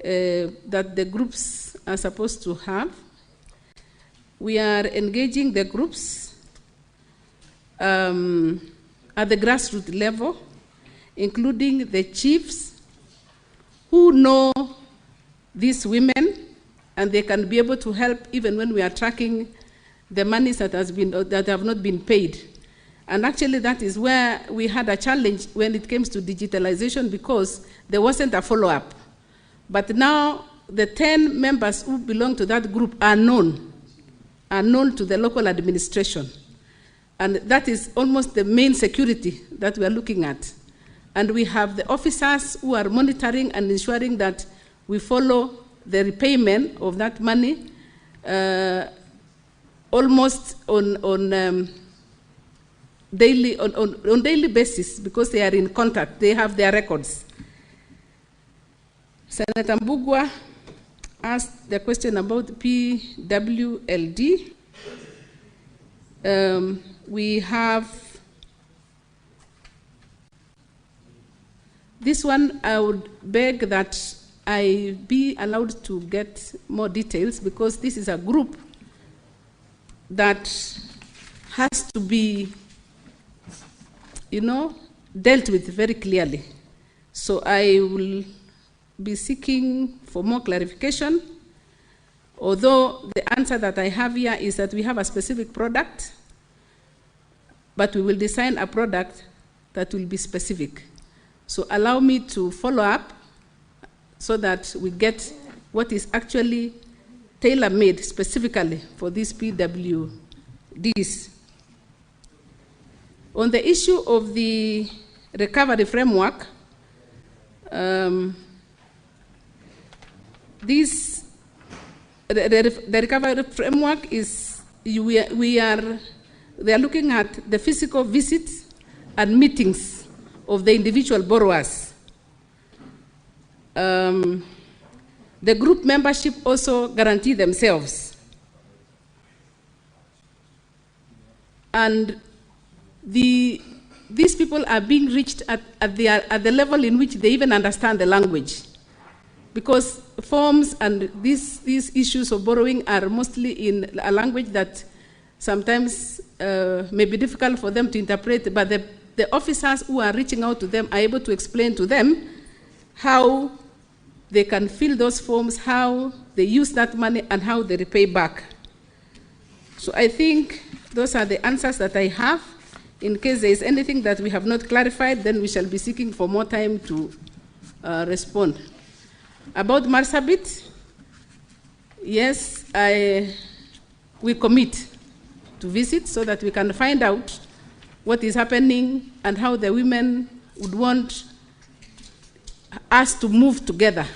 that the groups are supposed to have. We are engaging the groups at the grassroots level, including the chiefs who know these women, and they can be able to help even when we are tracking the monies that have not been paid. And actually that is where we had a challenge when it comes to digitalization, because there wasn't a follow-up. But now the 10 members who belong to that group are known to the local administration. And that is almost the main security that we are looking at. And we have the officers who are monitoring and ensuring that we follow the repayment of that money almost on daily basis, because they are in contact, they have their records. Senator Mbugua asked the question about PWLD. We have this one. I would beg that I be allowed to get more details, because this is a group that has to be, dealt with very clearly. So I will be seeking for more clarification, although the answer that I have here is that we have a specific product, but we will design a product that will be specific. So allow me to follow up so that we get what is actually tailor-made specifically for these PWDs. On the issue of the recovery framework, the recovery framework is, they are looking at the physical visits and meetings of the individual borrowers. The group membership also guarantee themselves. And these people are being reached at the level in which they even understand the language. Because forms and these issues of borrowing are mostly in a language that sometimes may be difficult for them to interpret, but the officers who are reaching out to them are able to explain to them how they can fill those forms, how they use that money, and how they repay back. So I think those are the answers that I have. In case there is anything that we have not clarified, then we shall be seeking for more time to respond. About Marsabit, yes, we commit to visit so that we can find out what is happening and how the women would want us to move together.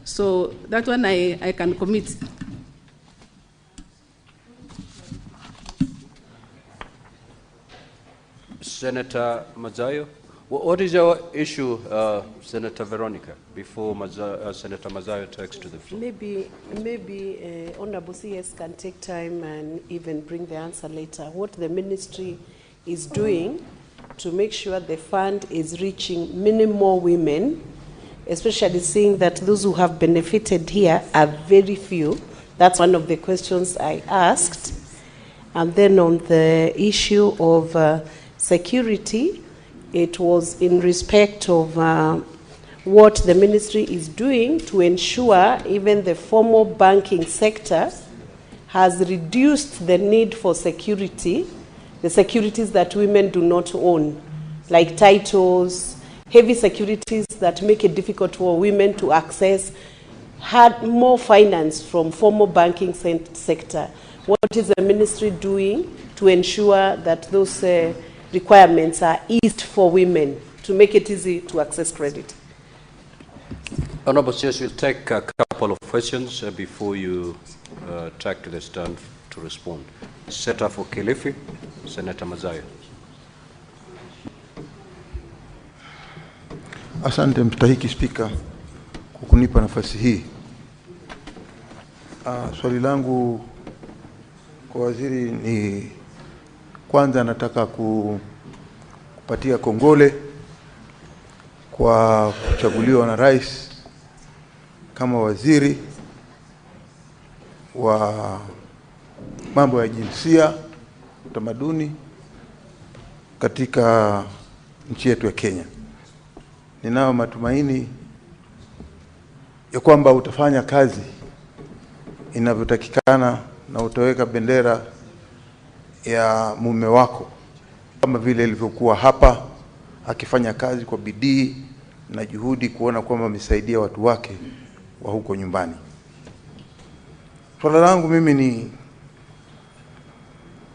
So that one I can commit. Senator Mazayo, what is your issue, Senator Veronica, before Senator Mazayo takes to the floor? Maybe Honorable CS can take time and even bring the answer later. What the ministry is doing to make sure the fund is reaching many more women, especially seeing that those who have benefited here are very few. That's one of the questions I asked. And then on the issue of security, it was in respect of what the ministry is doing to ensure even the formal banking sector has reduced the need for security, the securities that women do not own, like titles, heavy securities that make it difficult for women to access, had more finance from formal banking sector. What is the ministry doing to ensure that those requirements are eased for women to make it easy to access credit? Honorable CS, we'll take a couple of questions before you track to the stand to respond. Senator for Kilifi, Senator Mazayo. Asante mstahiki Spika kwa kunipa nafasi hii. Swali langu kwa waziri ni, kwanza nataka kupatia kongole kwa kuchaguliwa na rais kama waziri wa mambo ya jinsia, utamaduni katika nchi yetu ya Kenya. Ninao matumaini ya kwamba utafanya kazi inavyotakikana na utaweka bendera ya mume wako kama vile ilivyokuwa hapa, akifanya kazi kwa bidii na juhudi kuona kwamba amesaidia watu wake wa huko nyumbani. Swala langu mimi ni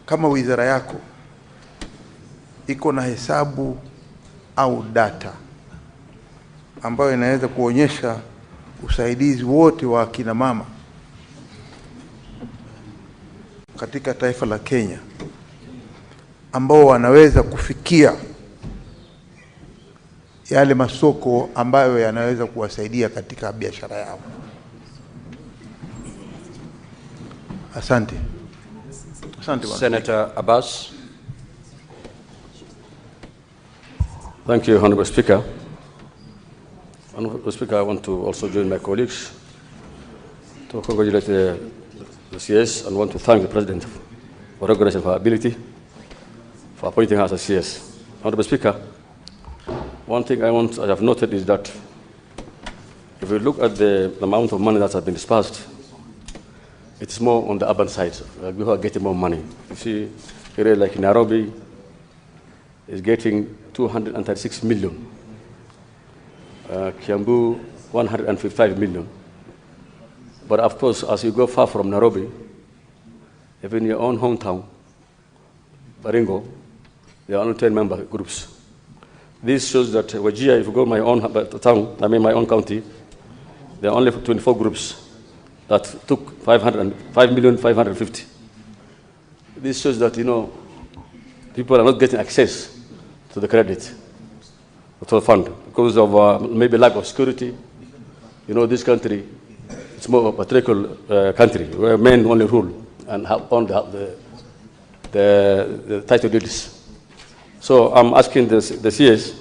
kama wizara yako iko na hesabu au data ambayo inaweza kuonyesha usaidizi wote wa akina mama katika taifa la Kenya ambao wanaweza kufikia yale masoko ambayo yanaweza kuwasaidia katika biashara yao. Asante. Asante bwana. Senator Abbas. Thank you, Honorable Speaker. Honorable Speaker, I want to also join my colleagues to congratulate the CS and want to thank the President for recognition of our ability for appointing us as CS. Honorable Speaker, one thing I have noted is that if we look at the amount of money that has been dispersed, it's more on the urban side. We are getting more money. You see, area like Nairobi is getting 236 million. Kiambu, 155 million. But of course, as you go far from Nairobi, even your own hometown, Baringo, there are only 10 member groups. This shows that Wajir, if you go my own town, I mean my own county, there are only 24 groups that took 5,550,000. This shows that, you know, people are not getting access to the credit, to the fund, because of maybe lack of security. You know, this country, it's more of a patriarchal country where men only rule and have on the title deeds. So I'm asking the CS,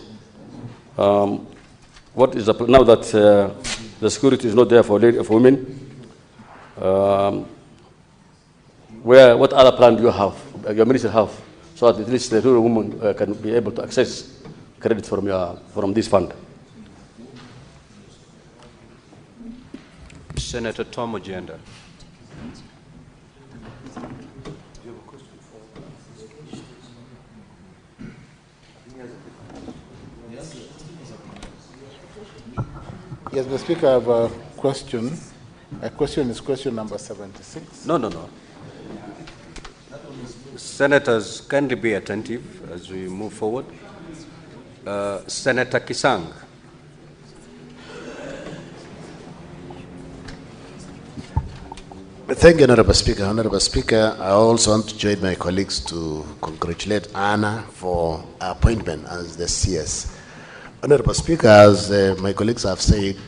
what is now that the security is not there for women? What other plan do you have, your minister have, so that at least the rural woman can be able to access credit from this fund? Senator Tom Ojenda. Yes, Mr. Speaker, I have a question. My question is question number 76. No. Senators, kindly be attentive as we move forward. Senator Kisang. Thank you, Honorable Speaker. Honorable Speaker, I also want to join my colleagues to congratulate Anna for her appointment as the CS. Honorable Speaker, as my colleagues have said,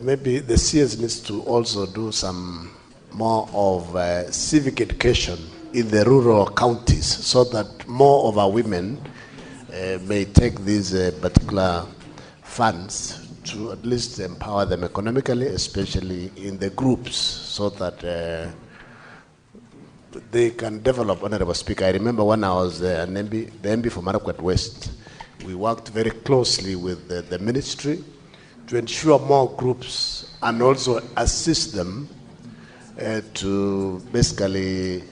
maybe the CS needs to also do some more of civic education in the rural counties so that more of our women may take these particular funds to at least empower them economically, especially in the groups, so that they can develop. Honorable Speaker, I remember when I was the MB for Marakwet West, we worked very closely with the ministry to ensure more groups and also assist them to basically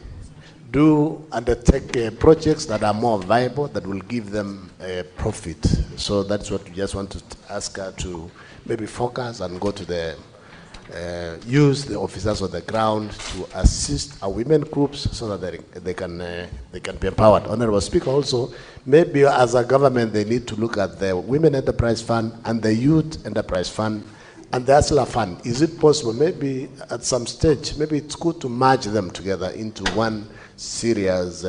undertake projects that are more viable, that will give them a profit. So that's what we just want to ask her to maybe focus and go to the use the officers on the ground to assist our women groups so that they can be empowered. Honorable Speaker, also maybe as a government they need to look at the Women Enterprise Fund and the Youth Enterprise Fund and the ASLA Fund. Is it possible, maybe at some stage, maybe it's good to merge them together into one serious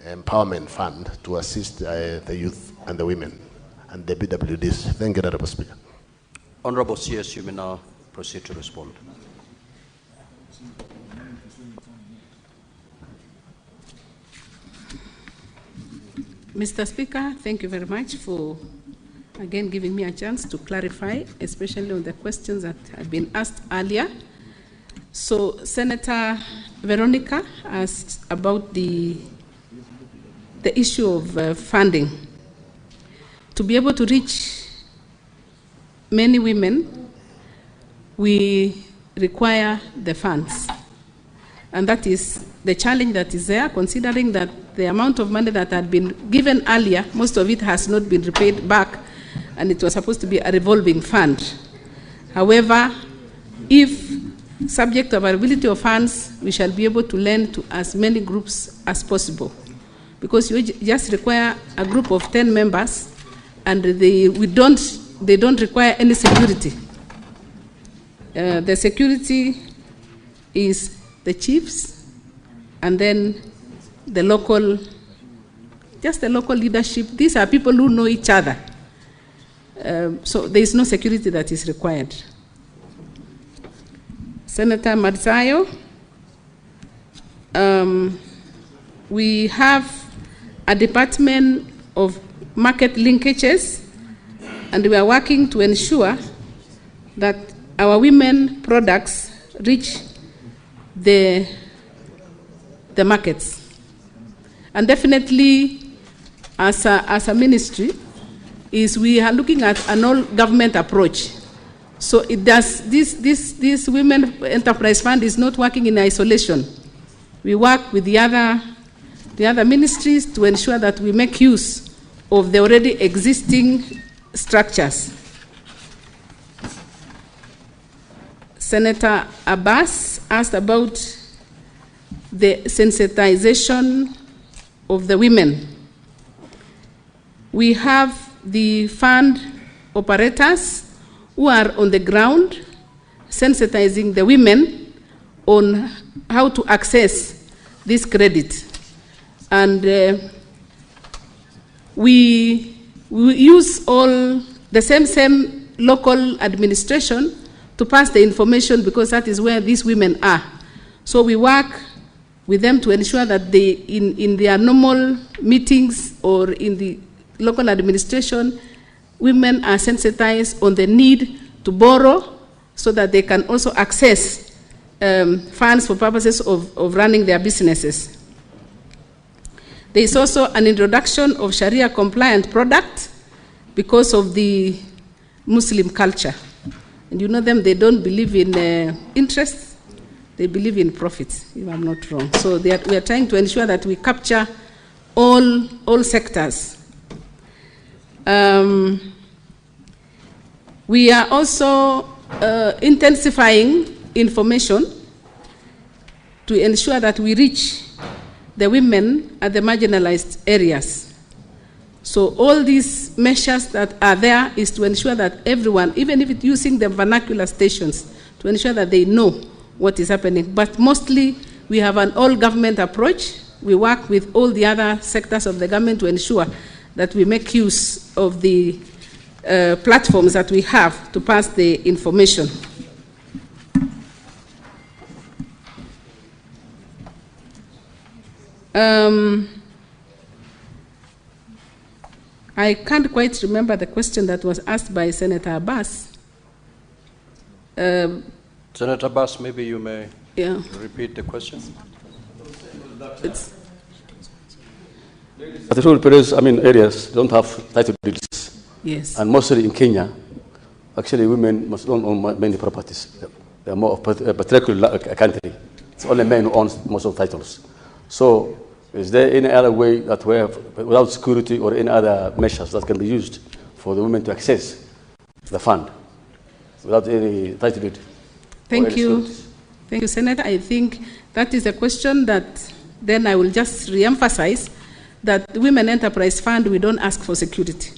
empowerment fund to assist the youth and the women and the BWDs. Thank you, Honorable Speaker. Honorable CS, you may now proceed to respond. Mr. Speaker, thank you very much for again giving me a chance to clarify, especially on the questions that have been asked earlier. So Senator Veronica asked about the issue of funding. To be able to reach many women, we require the funds. And that is the challenge that is there, considering that the amount of money that had been given earlier, most of it has not been repaid back, and it was supposed to be a revolving fund. However, if subject to availability of funds, we shall be able to lend to as many groups as possible. Because you just require a group of 10 members, and they don't require any security. The security is the chiefs, and then the local leadership. These are people who know each other. So there is no security that is required. Senator Marzayo, we have a department of market linkages, and we are working to ensure that our women products reach the markets. And definitely, as a ministry, we are looking at an all-government approach. So it does this Women Enterprise Fund is not working in isolation. We work with the other ministries to ensure that we make use of the already existing structures. Senator Abbas asked about the sensitization of the women. We have the fund operators who are on the ground sensitizing the women on how to access this credit. And we use all the same local administration to pass the information, because that is where these women are. So we work with them to ensure that they, in their normal meetings or in the local administration, women are sensitized on the need to borrow so that they can also access funds for purposes of running their businesses. There is also an introduction of Sharia-compliant product because of the Muslim culture. And you know them, they don't believe in interest, they believe in profits, if I'm not wrong. So we are trying to ensure that we capture all sectors. We are also intensifying information to ensure that we reach the women at the marginalized areas. So all these measures that are there is to ensure that everyone, even if it's using the vernacular stations, to ensure that they know what is happening. But mostly we have an all-government approach. We work with all the other sectors of the government to ensure that we make use of the platforms that we have to pass the information. I can't quite remember the question that was asked by Senator Abbas. Senator Abbas, maybe you may repeat the question. The rural areas don't have title deeds. Yes. And mostly in Kenya, actually women don't own many properties. They are more of a particular country. It's only men who own most of the titles. So is there any other way that we have, without security or any other measures that can be used for the women to access the fund without any title deed? Thank you. Thank you, Senator. I think that is a question that then I will just re-emphasize that the Women Enterprise Fund, we don't ask for security.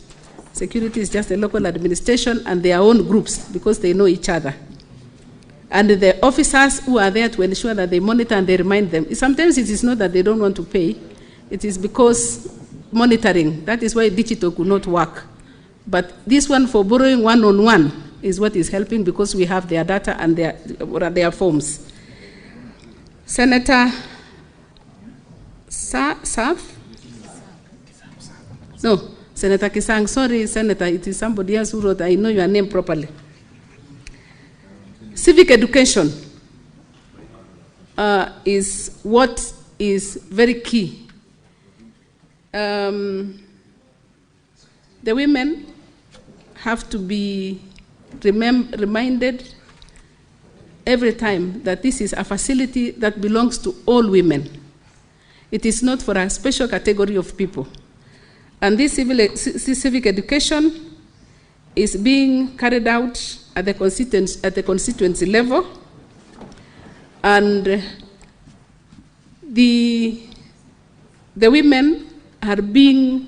Security is just the local administration and their own groups because they know each other. And the officers who are there to ensure that they monitor and they remind them. Sometimes it is not that they don't want to pay. It is because monitoring. That is why digital could not work. But this one for borrowing one-on-one is what is helping because we have their data and their forms. Senator Saf? No, Senator Kisang, sorry, Senator, it is somebody else who wrote, I know your name properly. Civic education is what is very key. The women have to be reminded every time that this is a facility that belongs to all women. It is not for a special category of people. And this civic education is being carried out at the constituency level, and the women are being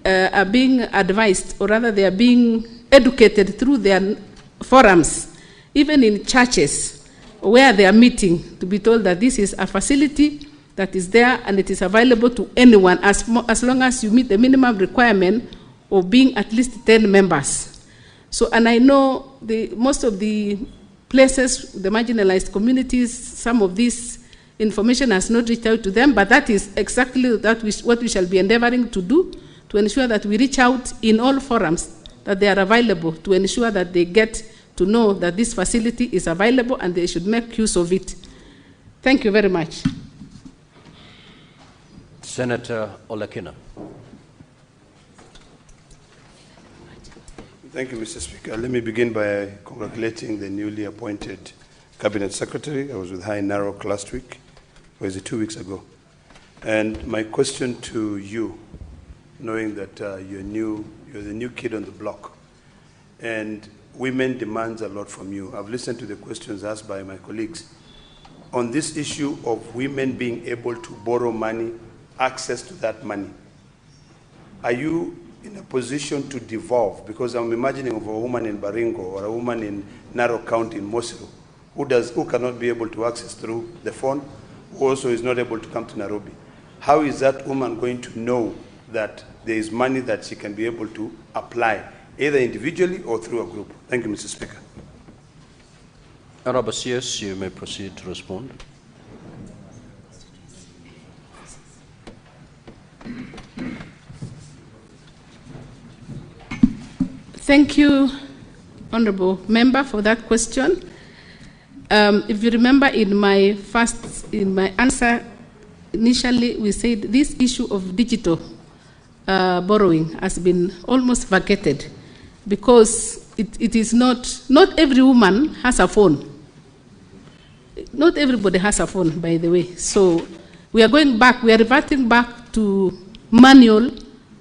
advised, or rather they are being educated through their forums, even in churches where they are meeting, to be told that this is a facility that is there and it is available to anyone as long as you meet the minimum requirement of being at least 10 members. So, and I know most of the places, the marginalized communities, some of this information has not reached out to them, but that is exactly what we shall be endeavoring to do, to ensure that we reach out in all forums that they are available, to ensure that they get to know that this facility is available and they should make use of it. Thank you very much. Senator Olekina. Thank you, Mr. Speaker. Let me begin by congratulating the newly appointed Cabinet Secretary. I was with her in Narok last week, or is it 2 weeks ago? And my question to you, knowing that you're the new kid on the block, and women demands a lot from you. I've listened to the questions asked by my colleagues. On this issue of women being able to borrow money, access to that money, are you in a position to devolve? Because I'm imagining of a woman in Baringo or a woman in Narok County in Mosiru who cannot be able to access through the phone, who also is not able to come to Nairobi. How is that woman going to know that there is money that she can be able to apply, either individually or through a group? Thank you, Mr. Speaker. Honorable CS, you may proceed to respond. Thank you, Honorable Member, for that question. If you remember in my answer, initially we said this issue of digital borrowing has been almost vacated because it is not every woman has a phone. Not everybody has a phone, by the way. So we are reverting back to manual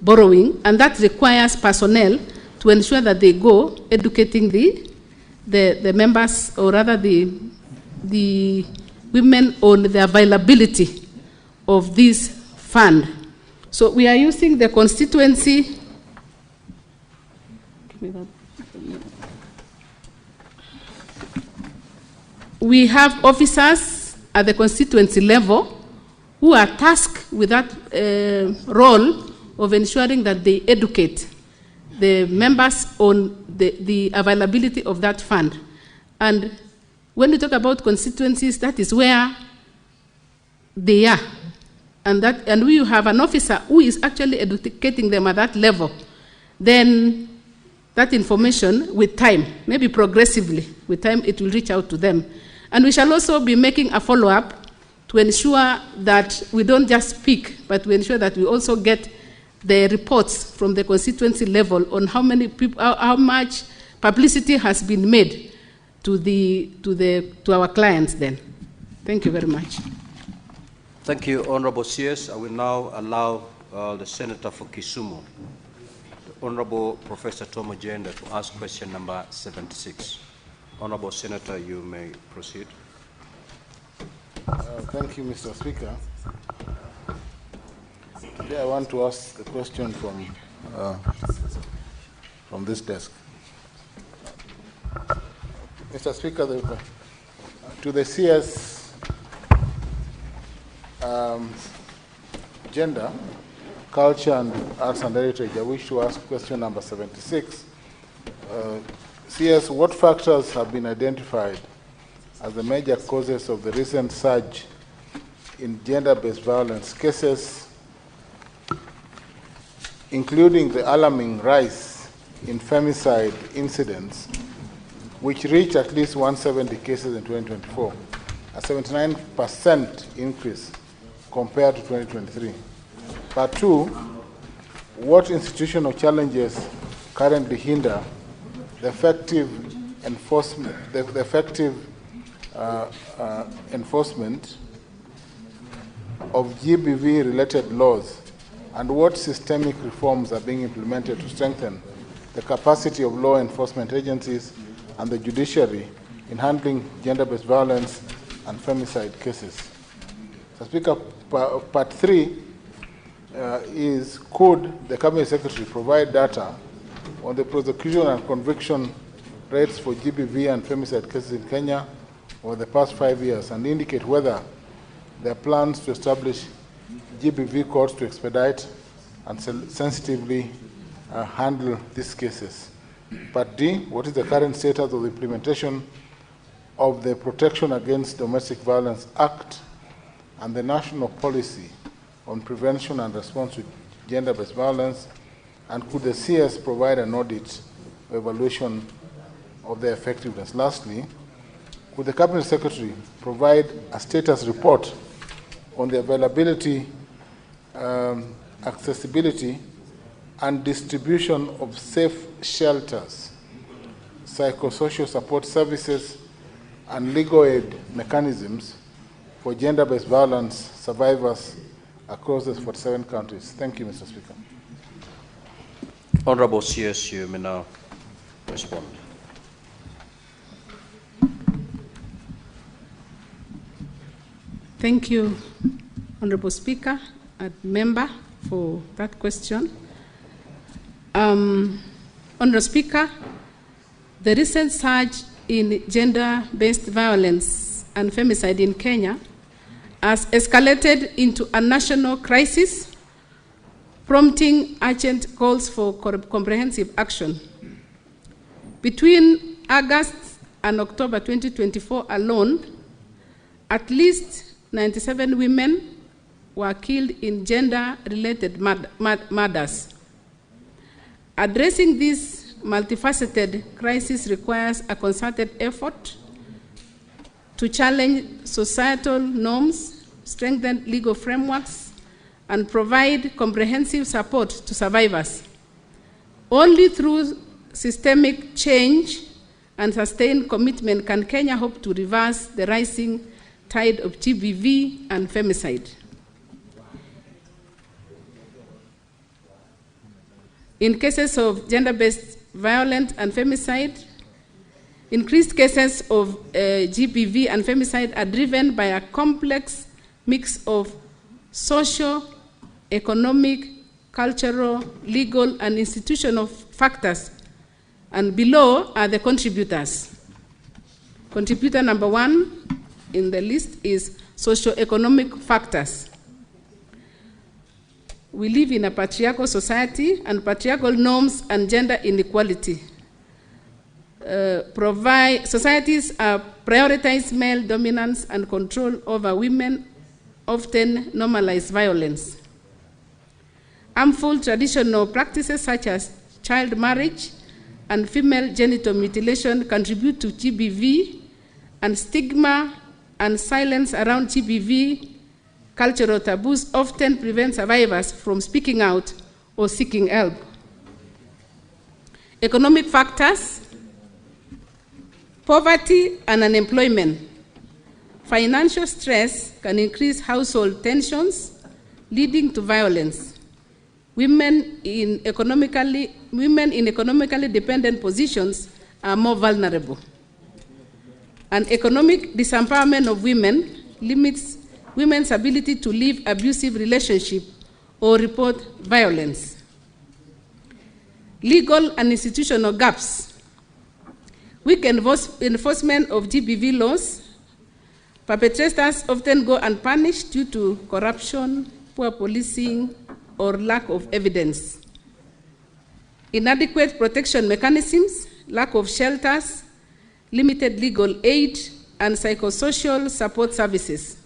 borrowing, and that requires personnel to ensure that they go educating the members, or rather the women, on the availability of this fund. So we are using the constituency. We have officers at the constituency level who are tasked with that role of ensuring that they educate the members on the availability of that fund. And when we talk about constituencies, that is where they are. And we have an officer who is actually educating them at that level. Then that information, with time, maybe progressively, with time it will reach out to them. And we shall also be making a follow-up to ensure that we don't just speak, but we ensure that we also get the reports from the constituency level on how many people, how much publicity has been made to our clients then. Thank you very much. Thank you, Honorable CS. I will now allow the Senator for Kisumu, the Honorable Professor Tom Ojenda, to ask question number 76. Honorable Senator, you may proceed. Thank you, Mr. Speaker. Today I want to ask a question from this desk. Mr. Speaker, to the CS Gender, Culture and Arts and Heritage, I wish to ask question number 76. CS, what factors have been identified as the major causes of the recent surge in gender-based violence cases including the alarming rise in femicide incidents, which reached at least 170 cases in 2024, a 79% increase compared to 2023. Part 2, what institutional challenges currently hinder the effective enforcement, enforcement of GBV-related laws, and what systemic reforms are being implemented to strengthen the capacity of law enforcement agencies and the judiciary in handling gender-based violence and femicide cases. So, Speaker, part 3 is, could the Cabinet Secretary provide data on the prosecution and conviction rates for GBV and femicide cases in Kenya over the past 5 years, and indicate whether there are plans to establish GBV courts to expedite and sensitively handle these cases. Part D, what is the current status of the implementation of the Protection Against Domestic Violence Act and the national policy on prevention and response to gender-based violence, and could the CS provide an audit or evaluation of their effectiveness? Lastly, could the Cabinet Secretary provide a status report on the availability, accessibility, and distribution of safe shelters, psychosocial support services, and legal aid mechanisms for gender-based violence survivors across the 47 countries? Thank you, Mr. Speaker. Honorable CS, you may now respond. Thank you, Honorable Speaker and member, for that question. Honorable Speaker, the recent surge in gender-based violence and femicide in Kenya has escalated into a national crisis, prompting urgent calls for comprehensive action. Between August and October 2024 alone, at least 97 women were killed in gender-related murders. Addressing this multifaceted crisis requires a concerted effort to challenge societal norms, strengthen legal frameworks, and provide comprehensive support to survivors. Only through systemic change and sustained commitment can Kenya hope to reverse the rising tide of GBV and femicide. In cases of gender-based violence and femicide, increased cases of GBV and femicide are driven by a complex mix of social, economic, cultural, legal, and institutional factors. And below are the contributors. Contributor number 1 in the list is socio-economic factors. We live in a patriarchal society, and patriarchal norms and gender inequality societies prioritize male dominance and control over women, often normalize violence. Harmful traditional practices such as child marriage and female genital mutilation contribute to GBV, and stigma and silence around GBV cultural taboos often prevent survivors from speaking out or seeking help. Economic factors: poverty and unemployment. Financial stress can increase household tensions, leading to violence. Women in economically dependent positions are more vulnerable. And economic disempowerment of women limits women's ability to leave abusive relationships or report violence. Legal and institutional gaps. Weak enforcement of GBV laws. Perpetrators often go unpunished due to corruption, poor policing, or lack of evidence. Inadequate protection mechanisms, lack of shelters, limited legal aid, and psychosocial support services,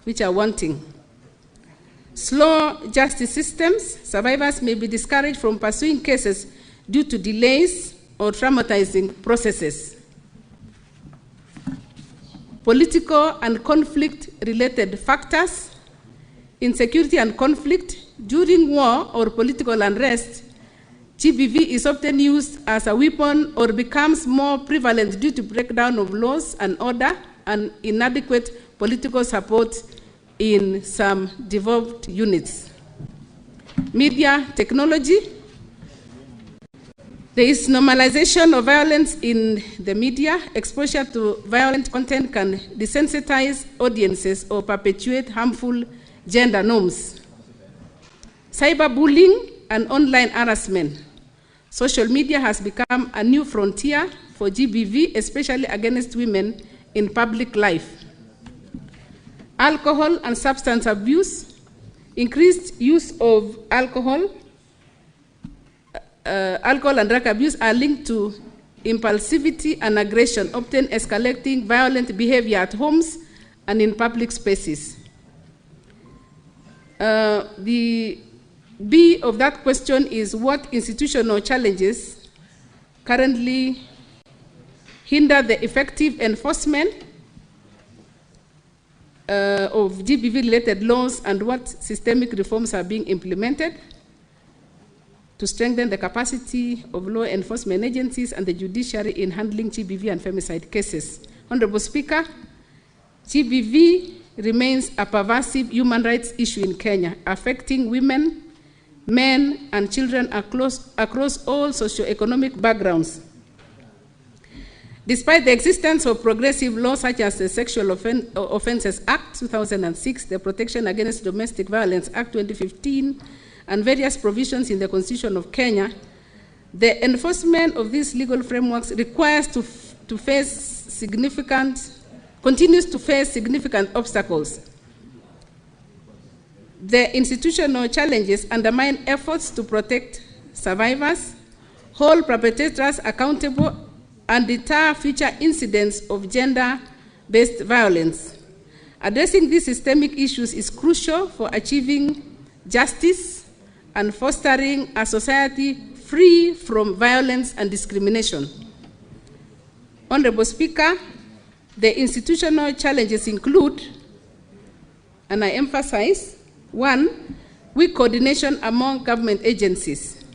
which are wanting. Slow justice systems, survivors may be discouraged from pursuing cases due to delays or traumatizing processes. Political and conflict-related factors, insecurity and conflict. During war or political unrest, GBV is often used as a weapon or becomes more prevalent due to breakdown of laws and order and inadequate political support in some devolved units. Media technology. There is normalization of violence in the media. Exposure to violent content can desensitize audiences or perpetuate harmful gender norms. Cyberbullying and online harassment. Social media has become a new frontier for GBV, especially against women in public life. Alcohol and substance abuse. Increased use of alcohol and drug abuse are linked to impulsivity and aggression, often escalating violent behavior at homes and in public spaces. The B of that question is what institutional challenges currently hinder the effective enforcement of GBV-related laws, and what systemic reforms are being implemented to strengthen the capacity of law enforcement agencies and the judiciary in handling GBV and femicide cases. Honorable Speaker, GBV remains a pervasive human rights issue in Kenya, affecting women, men, and children across all socio-economic backgrounds. Despite the existence of progressive laws such as the Sexual Offences Act 2006, the Protection Against Domestic Violence Act 2015, and various provisions in the Constitution of Kenya, the enforcement of these legal frameworks requires continues to face significant obstacles. The institutional challenges undermine efforts to protect survivors, hold perpetrators accountable, and deter future incidents of gender-based violence. Addressing these systemic issues is crucial for achieving justice and fostering a society free from violence and discrimination. Honorable Speaker, the institutional challenges include, and I emphasize, 1, weak coordination among government agencies.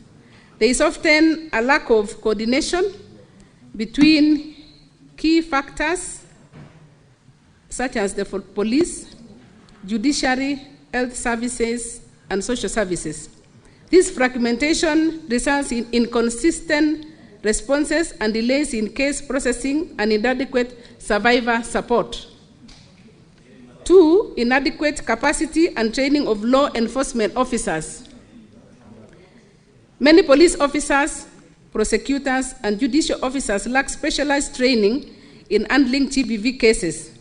There is often a lack of coordination between key factors such as the police, judiciary, health services, and social services. This fragmentation results in inconsistent responses and delays in case processing and inadequate survivor support. 2, inadequate capacity and training of law enforcement officers. Many police officers, prosecutors, and judicial officers lack specialized training in handling GBV cases.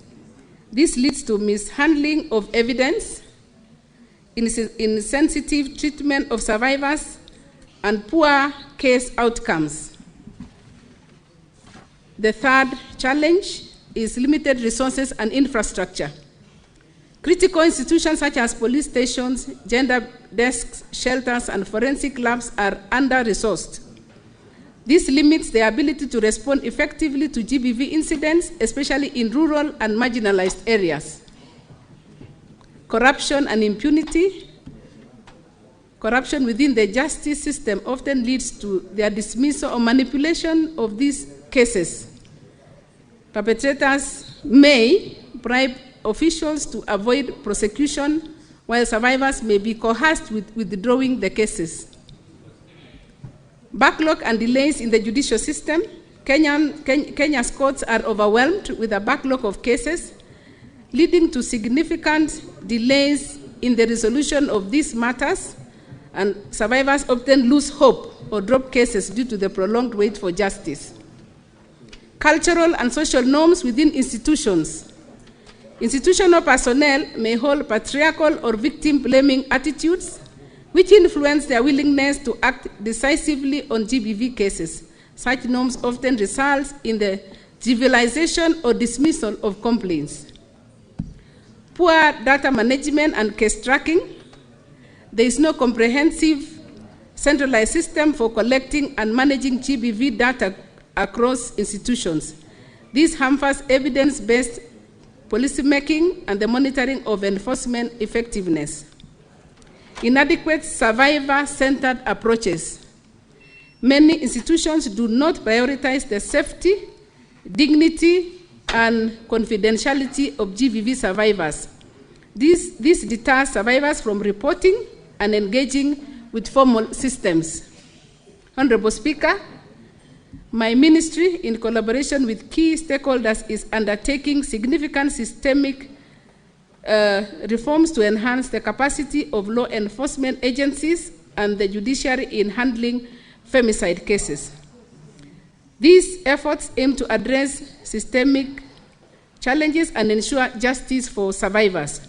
This leads to mishandling of evidence, insensitive treatment of survivors, and poor case outcomes. The third challenge is limited resources and infrastructure. Critical institutions such as police stations, gender desks, shelters, and forensic labs are under-resourced. This limits their ability to respond effectively to GBV incidents, especially in rural and marginalized areas. Corruption and impunity. Corruption within the justice system often leads to their dismissal or manipulation of these cases. Perpetrators may bribe officials to avoid prosecution, while survivors may be coerced with withdrawing the cases. Backlog and delays in the judicial system. Kenya's courts are overwhelmed with a backlog of cases, leading to significant delays in the resolution of these matters, and survivors often lose hope or drop cases due to the prolonged wait for justice. Cultural and social norms within institutions. Institutional personnel may hold patriarchal or victim-blaming attitudes, which influence their willingness to act decisively on GBV cases. Such norms often result in the trivialization or dismissal of complaints. Poor data management and case tracking. there is no comprehensive centralized system for collecting and managing GBV data across institutions. This hampers evidence-based policymaking and the monitoring of enforcement effectiveness. Inadequate survivor-centered approaches. Many institutions do not prioritize the safety, dignity, and confidentiality of GBV survivors. This deters survivors from reporting and engaging with formal systems. Honorable Speaker, my ministry, in collaboration with key stakeholders, is undertaking significant systemic reforms to enhance the capacity of law enforcement agencies and the judiciary in handling femicide cases. These efforts aim to address systemic challenges and ensure justice for survivors.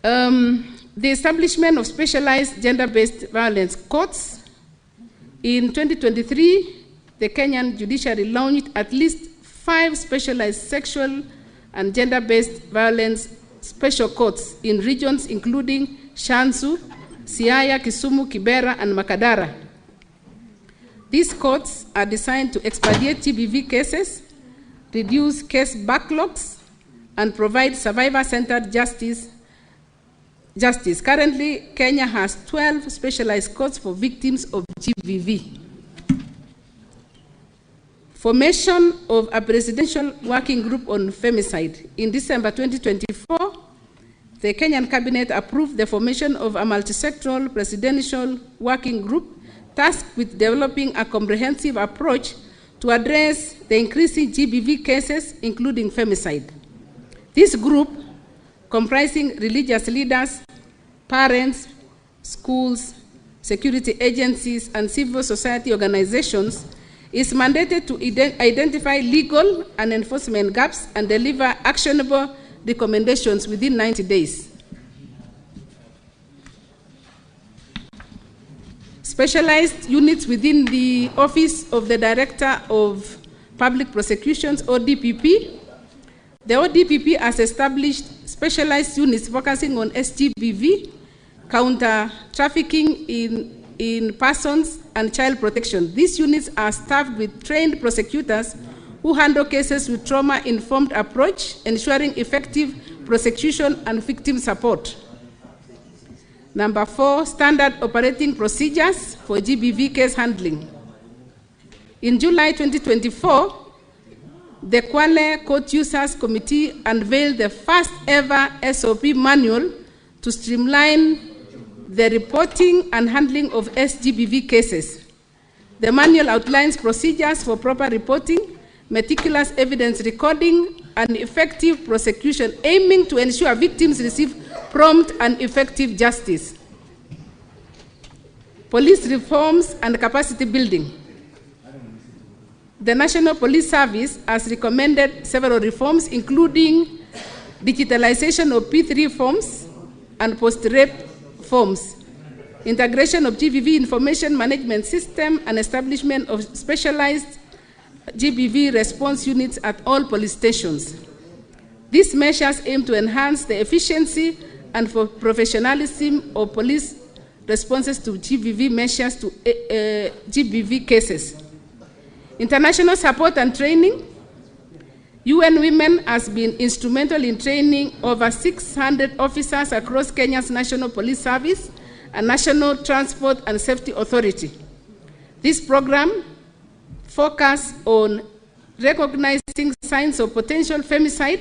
The establishment of specialized gender-based violence courts. In 2023, the Kenyan judiciary launched at least 5 specialized sexual and gender-based violence special courts in regions including Shanzu, Siaya, Kisumu, Kibera, and Makadara. These courts are designed to expedite GBV cases, reduce case backlogs, and provide survivor-centered justice. Currently, Kenya has 12 specialized courts for victims of GBV. Formation of a presidential working group on femicide. In December 2024, the Kenyan cabinet approved the formation of a multisectoral presidential working group tasked with developing a comprehensive approach to address the increasing GBV cases, including femicide. This group, comprising religious leaders, parents, schools, security agencies, and civil society organizations, is mandated to identify legal and enforcement gaps and deliver actionable recommendations within 90 days. Specialized units within the Office of the Director of Public Prosecutions, ODPP. The ODPP has established specialized units focusing on SGBV, counter trafficking in persons, and child protection. These units are staffed with trained prosecutors who handle cases with trauma-informed approach, ensuring effective prosecution and victim support. Number 4, standard operating procedures for GBV case handling. In July 2024, the Kwale Court Users Committee unveiled the first ever SOP manual to streamline the reporting and handling of SGBV cases. The manual outlines procedures for proper reporting, meticulous evidence recording, and effective prosecution, aiming to ensure victims receive prompt and effective justice. Police reforms and capacity building. The National Police Service has recommended several reforms, including digitalization of P3 forms and post-rape forms, integration of GBV information management system, and establishment of specialized GBV response units at all police stations. These measures aim to enhance the efficiency and professionalism of police responses to GBV measures to GBV cases. International support and training. UN Women has been instrumental in training over 600 officers across Kenya's National Police Service and National Transport and Safety Authority. This program focuses on recognizing signs of potential femicide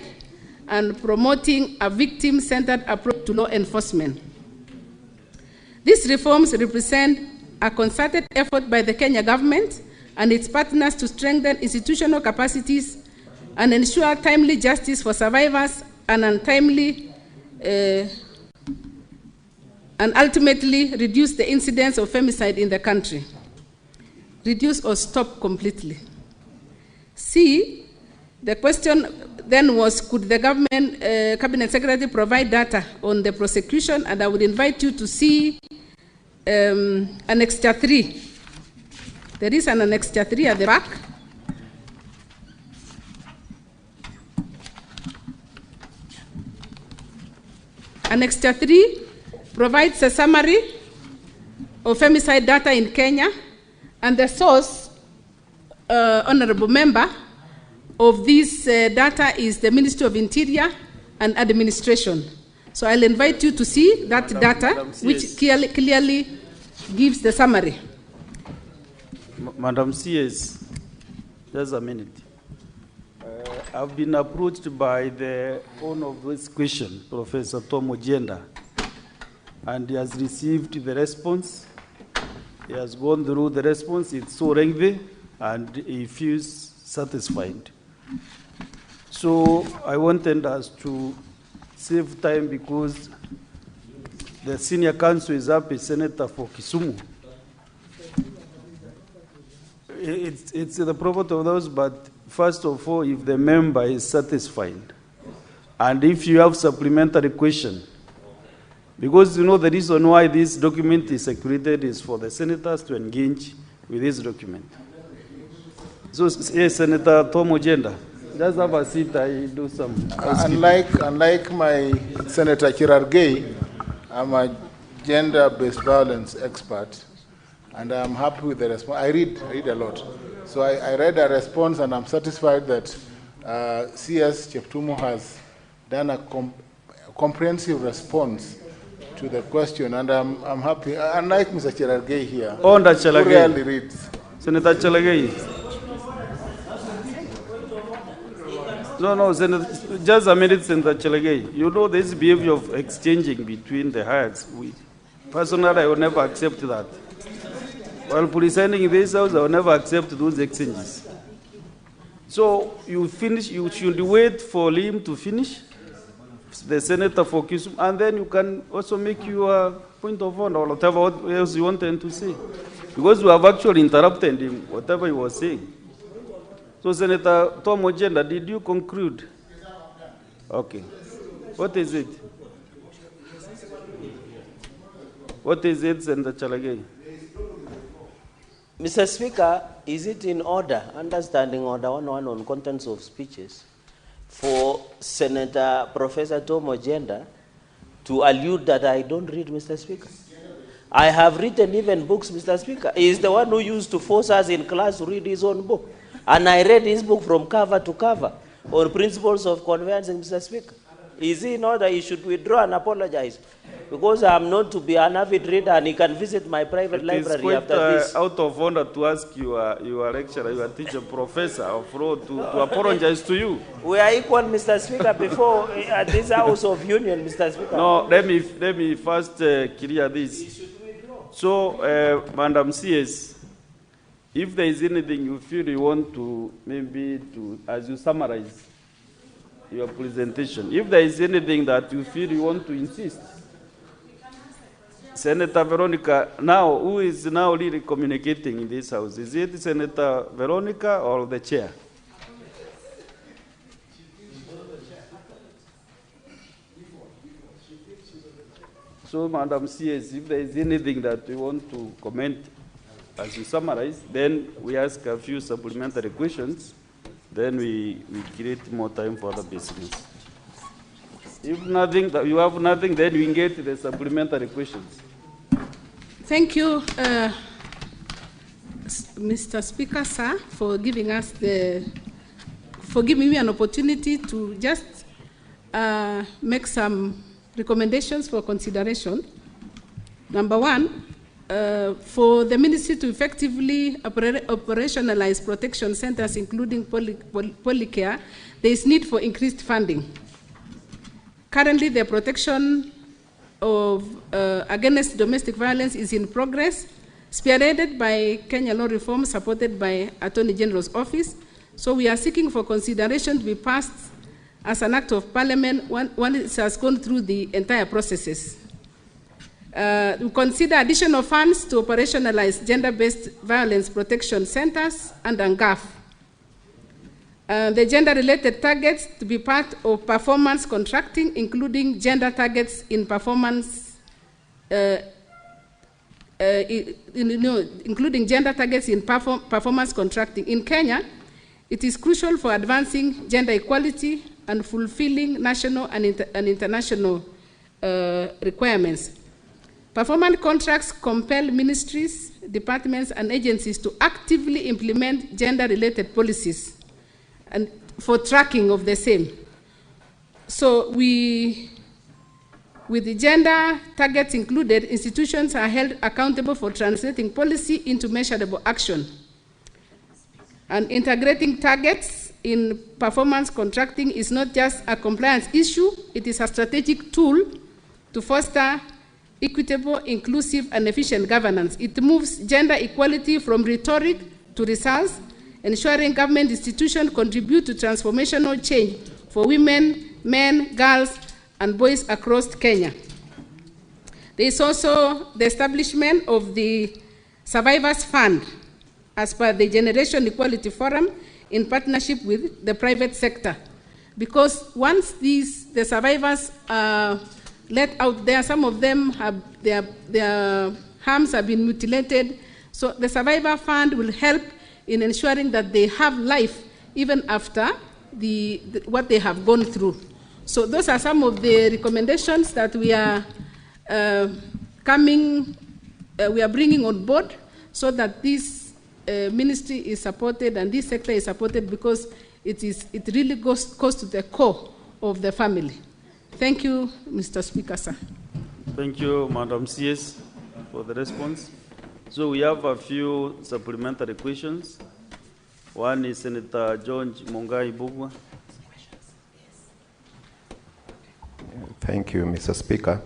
and promoting a victim-centered approach to law enforcement. These reforms represent a concerted effort by the Kenya government and its partners to strengthen institutional capacities and ensure timely justice for survivors and ultimately reduce the incidence of femicide in the country. Reduce or stop completely. C, the question then was, could the government cabinet secretary provide data on the prosecution? And I would invite you to see Annexure 3. There is an Annexure 3 at the back. Annexure 3 provides a summary of femicide data in Kenya, and the source, honorable member, of this data is the Ministry of Interior and Administration. So I'll invite you to see that data, which clearly gives the summary. Madam CS, just a minute. I've been approached by the owner of this question, Professor Tom Ojenda, and he has received the response. He has gone through the response. It's so lengthy, and he feels satisfied. So I wanted us to save time because the senior counsel is up, a senator for Kisumu. It's the property of those, but first of all, if the member is satisfied, and if you have supplementary question, because you know the reason why this document is circulated is for the senators to engage with this document. So, yes, Senator Tom Ojenda, just have a seat. I do some. Unlike my Senator Chirargei, I'm a gender-based violence expert, and I'm happy with the response. I read a lot. So I read a response, and I'm satisfied that CS Cheptumo has done a comprehensive response to the question, and I'm happy. Unlike Mr. Chirargei here, who rarely reads. Senator Chalagei. No, Senator, just a minute, Senator Chalagei. You know this behavior of exchanging between the heirs. Personally, I will never accept that. While presiding in this house, I will never accept those exchanges. So you finish, you should wait for him to finish, the senator for Kisumu, and then you can also make your point of honor or whatever else you wanted to say. Because we have actually interrupted him, whatever he was saying. So Senator Tom Ojenda, did you conclude? Okay. What is it? What is it, Senator Chalagei? Mr. Speaker, is it in order, understanding order 101 on contents of speeches, for Senator Professor Tom Ojenda to allude that I don't read, Mr. Speaker? I have written even books, Mr. Speaker. He is the one who used to force us in class to read his own book. And I read his book from cover to cover on principles of conveyancing, Mr. Speaker. Is he in order? He should withdraw and apologize. Because I am known to be an avid reader, and he can visit my private library after this. It is quite out of order to ask your lecturer, your teacher, professor of law to apologize to you. We are equal, Mr. Speaker, before at this House of Union, Mr. Speaker. No, let me first clear this. So, Madam CS, if there is anything you feel you want to, maybe to, as you summarize your presentation, if there is anything that you feel you want to insist, Senator Veronica, now, who is now really communicating in this house? Is it Senator Veronica or the chair? So, Madam CS, if there is anything that you want to comment as you summarize, then we ask a few supplementary questions, then we create more time for the business. If nothing, you have nothing, then we engage the supplementary questions. Thank you, Mr. Speaker, sir, for giving me an opportunity to just make some recommendations for consideration. Number one, for the ministry to effectively operationalize protection centers, including polycare, there is need for increased funding. Currently, the protection of against domestic violence is in progress, spearheaded by Kenya law reform, supported by Attorney General's office. So we are seeking for consideration to be passed as an act of parliament when it has gone through the entire processes. We consider additional funds to operationalize gender-based violence protection centers and NGAF. The gender-related targets to be part of performance contracting, including gender targets in performance, including gender targets in performance contracting. In Kenya, it is crucial for advancing gender equality and fulfilling national and international requirements. Performance contracts compel ministries, departments, and agencies to actively implement gender-related policies and for tracking of the same. So with the gender targets included, institutions are held accountable for translating policy into measurable action. And integrating targets in performance contracting is not just a compliance issue, it is a strategic tool to foster equitable, inclusive, and efficient governance. It moves gender equality from rhetoric to results, ensuring government institutions contribute to transformational change for women, men, girls, and boys across Kenya. There is also the establishment of the Survivors Fund as per the Generation Equality Forum in partnership with the private sector. Because once the survivors are let out there, some of them have their harms have been mutilated. So the Survivor Fund will help in ensuring that they have life even after what they have gone through. So those are some of the recommendations that we are bringing on board so that this ministry is supported and this sector is supported, because it really goes to the core of the family. Thank you, Mr. Speaker, sir. Thank you, Madam CS, for the response. So we have a few supplementary questions. One is Senator George Mungai Bugwa. Thank you, Mr. Speaker.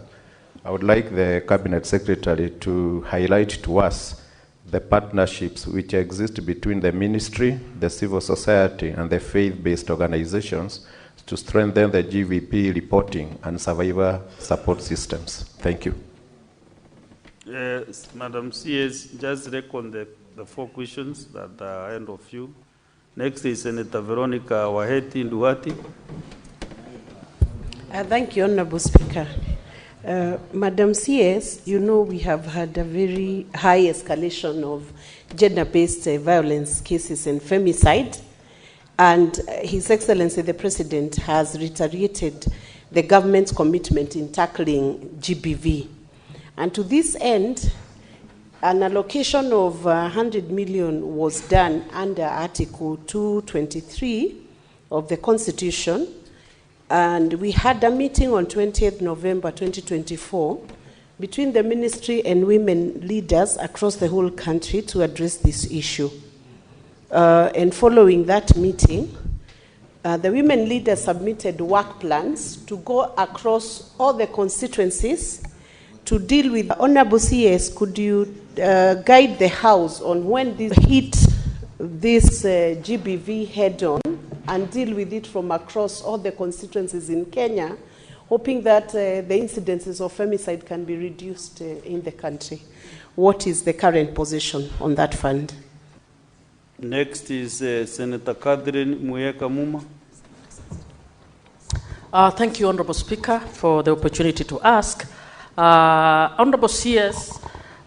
I would like the Cabinet Secretary to highlight to us the partnerships which exist between the ministry, the civil society, and the faith-based organizations to strengthen the GVP reporting and survivor support systems. Thank you. Yes, Madam CS, just reckon the 4 questions that are ahead of you. Next is Senator Veronica Waheti Nduati. Thank you, Honorable Speaker. Madam CS, you know we have had a very high escalation of gender-based violence cases and femicide. And His Excellency the President has reiterated the government's commitment in tackling GBV. And to this end, an allocation of 100 million was done under Article 223 of the Constitution. And we had a meeting on 20th November 2024 between the ministry and women leaders across the whole country to address this issue. And following that meeting, the women leaders submitted work plans to go across all the constituencies to deal with. Honorable CS, could you guide the House on when this hit this GBV head-on and deal with it from across all the constituencies in Kenya, hoping that the incidences of femicide can be reduced in the country? What is the current position on that fund? Next is Senator Catherine Muyeka Muma. Thank you, Honorable Speaker, for the opportunity to ask. Honorable CS,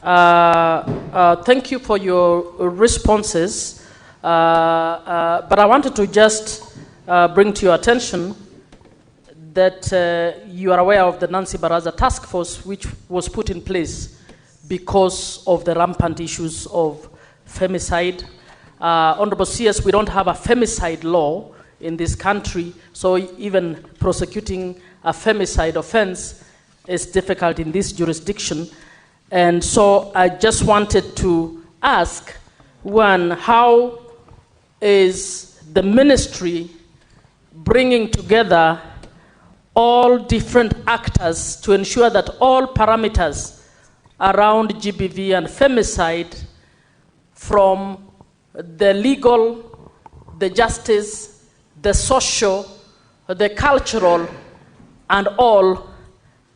thank you for your responses, but I wanted to just bring to your attention that you are aware of the Nancy Baraza task force, which was put in place because of the rampant issues of femicide. Honorable CS, we don't have a femicide law in this country, so even prosecuting a femicide offense is difficult in this jurisdiction. And so I just wanted to ask, one, how is the ministry bringing together all different actors to ensure that all parameters around GBV and femicide, from the legal, the justice, the social, the cultural, and all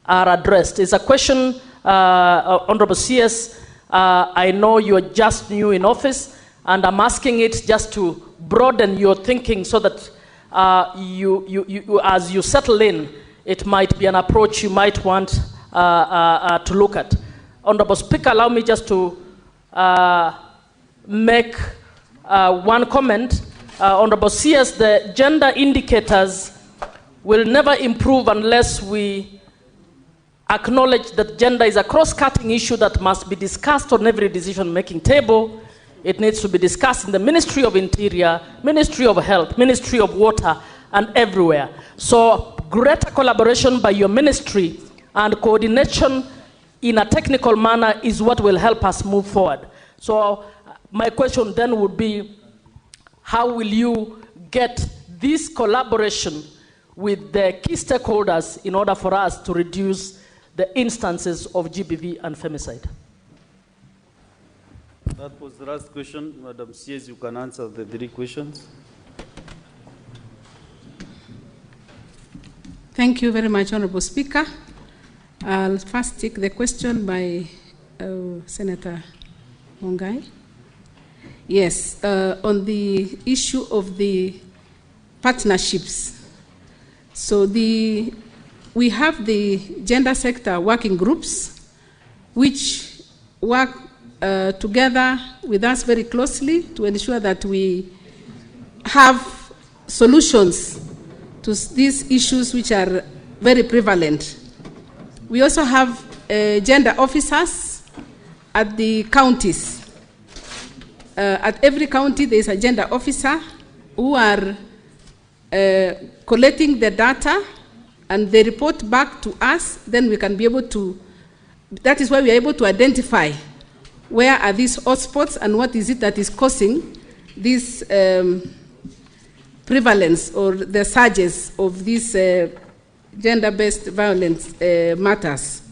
are addressed? It's a question, Honorable CS, I know you're just new in office, and I'm asking it just to broaden your thinking so that as you settle in, it might be an approach you might want to look at. Honorable Speaker, allow me just to make one comment. Honorable CS, the gender indicators will never improve unless we acknowledge that gender is a cross-cutting issue that must be discussed on every decision-making table. It needs to be discussed in the Ministry of Interior, Ministry of Health, Ministry of Water, and everywhere. So greater collaboration by your ministry and coordination in a technical manner is what will help us move forward. So my question then would be, how will you get this collaboration with the key stakeholders in order for us to reduce the instances of GBV and femicide? That was the last question. Madam CS, you can answer the 3 questions. Thank you very much, Honorable Speaker. I'll first take the question by Senator Mungai. Yes, on the issue of the partnerships. So we have the gender sector working groups, which work together with us very closely to ensure that we have solutions to these issues which are very prevalent. We also have gender officers at the counties. At every county, there is a gender officer who are collecting the data, and they report back to us. Then we can be able to, that is why we are able to identify where are these hotspots and what is it that is causing this prevalence or the surges of these gender-based violence matters.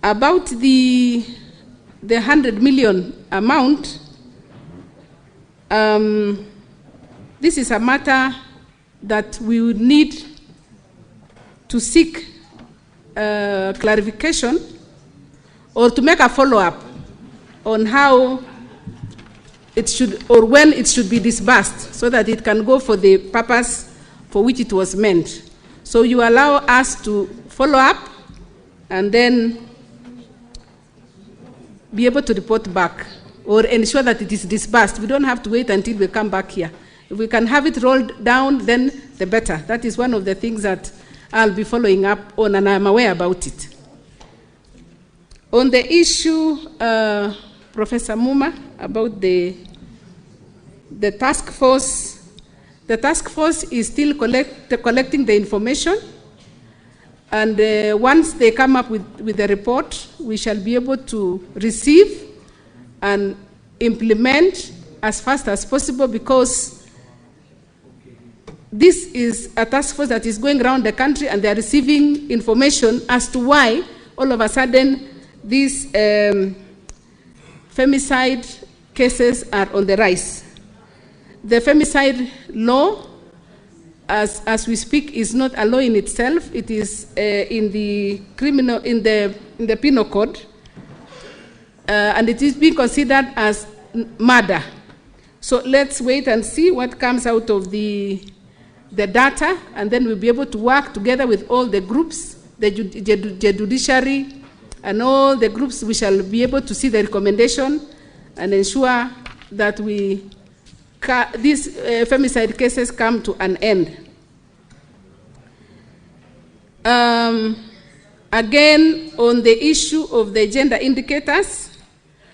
About the 100 million amount, this is a matter that we would need to seek clarification or to make a follow-up on how it should, or when it should be disbursed, so that it can go for the purpose for which it was meant. So you allow us to follow up and then be able to report back or ensure that it is disbursed. We don't have to wait until we come back here. If we can have it rolled down, then the better. That is one of the things that I'll be following up on, and I'm aware about it. On the issue, Professor Muma, about the task force, the task force is still collecting the information, and once they come up with the report, we shall be able to receive and implement as fast as possible, because this is a task force that is going around the country and they are receiving information as to why all of a sudden these femicide cases are on the rise. The femicide law, as we speak, is not a law in itself. It is in the penal code, and it is being considered as murder. So let's wait and see what comes out of the data, and then we'll be able to work together with all the groups, the judiciary, and all the groups. We shall be able to see the recommendation and ensure that these femicide cases come to an end. Again, on the issue of the gender indicators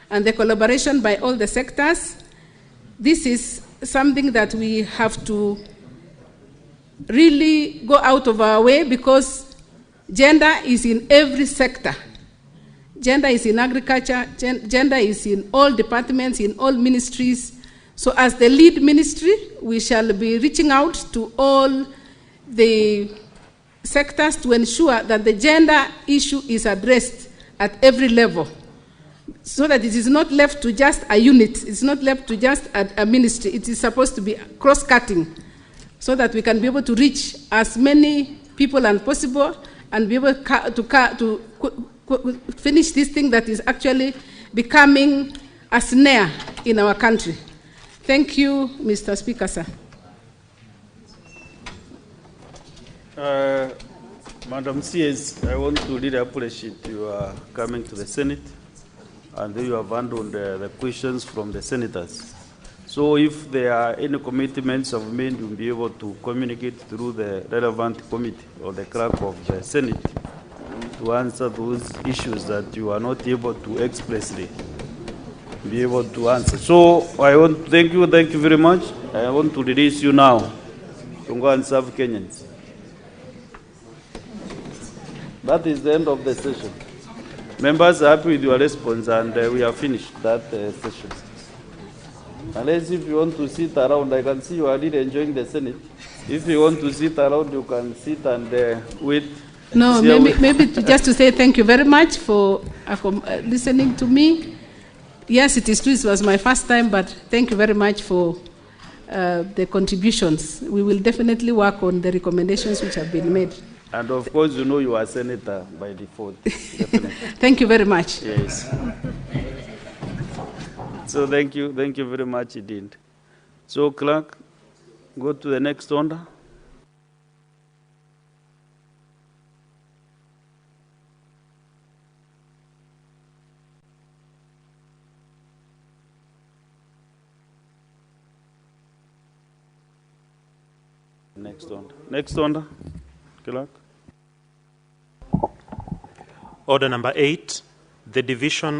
and the collaboration by all the sectors, this is something that we have to really go out of our way, because gender is in every sector. Gender is in agriculture, gender is in all departments, in all ministries. So as the lead ministry, we shall be reaching out to all the sectors to ensure that the gender issue is addressed at every level, so that it is not left to just a unit, it's not left to just a ministry. It is supposed to be cross-cutting, so that we can be able to reach as many people as possible and be able to finish this thing that is actually becoming a snare in our country. Thank you, Mr. Speaker, sir. Madam CS, I want to really appreciate you coming to the Senate, and you have handled the questions from the senators. So if there are any commitments of made, you'll be able to communicate through the relevant committee or the clerk of the Senate to answer those issues that you are not able to expressly be able to answer. So I want to thank you very much. I want to release you now to go and serve Kenyans. That is the end of the session. Members are happy with your response, and we have finished that session. Unless if you want to sit around, I can see you are really enjoying the Senate. If you want to sit around, you can sit and wait. No, maybe just to say thank you very much for listening to me. Yes, it is true, it was my first time, but thank you very much for the contributions. We will definitely work on the recommendations which have been made. And of course, you know you are senator by default. Thank you very much. Yes. So thank you very much indeed. So clerk, go to the next order. Next order, clerk. Order number 8, the division